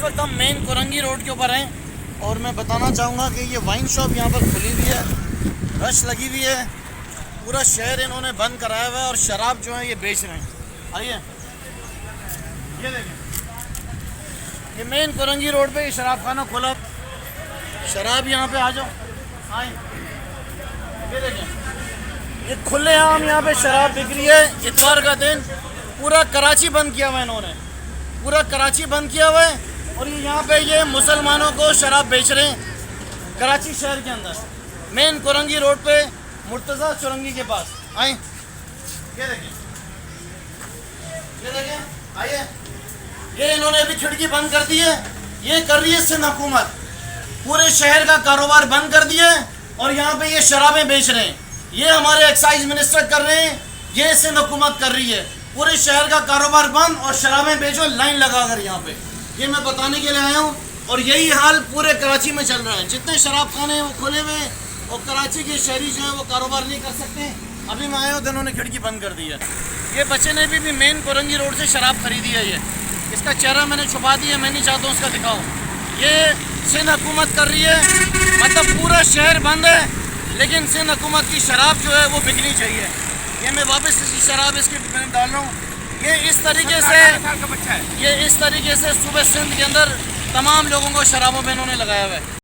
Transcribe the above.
वक्त हम main Korangi road के ऊपर हैं और मैं बताना चाहूँगा कि ये वाइन शॉप यहाँ पर खुली हुई है, रश लगी हुई है, पूरा शहर इन्होंने बंद कराया हुआ है और शराब जो है ये बेच रहे हैं। आइए ये देखें, ये मेन कोरंगी रोड पे शराब खाना खोला, शराब यहाँ पे आ जाओ, आए ये देखें, ये खुलेआम यहाँ पे शराब बिक रही है। इतवार का दिन पूरा कराची बंद किया हुआ है इन्होंने, पूरा कराची बंद किया हुआ है और ये यहाँ पे ये मुसलमानों को शराब बेच रहे हैं कराची शहर के अंदर, मेन कोरंगी रोड पे मुर्तज़ा चुरंगी के पास। आए ये देखें, ये देखें, आइए ये इन्होंने अभी खिड़की बंद कर दी है, ये कर रही है सिंध हुकूमत, पूरे शहर का कारोबार बंद कर दिया है और यहाँ पे ये शराबें बेच रहे हैं। ये हमारे एक्साइज मिनिस्टर कर रहे हैं, ये सिंध हुकूमत कर रही है, पूरे शहर का कारोबार बंद और शराबें बेचो लाइन लगा कर यहाँ पे। ये मैं बताने के लिए आया हूँ और यही हाल पूरे कराची में चल रहा है। जितने शराब खाने हैं वो खुले हुए हैं और कराची के शहरी जो है वो कारोबार नहीं कर सकते। अभी मैं आया हूँ तो इन्होंने खिड़की बंद कर दी है। ये बच्चे ने भी मेन कोरंगी रोड से शराब खरीदी है। ये इसका चेहरा मैंने छुपा दिया, मैं नहीं चाहता हूँ उसका दिखाऊँ। ये सिंध हुकूमत कर रही है, मतलब पूरा शहर बंद है लेकिन सिंध हुकूमत की शराब जो है वो बिकनी चाहिए। ये मैं वापस इसी शराब इसके डाल रहा हूँ। ये इस तरीके से सुबह सिंध के अंदर तमाम लोगों को शराबों में इन्होंने लगाया हुआ है।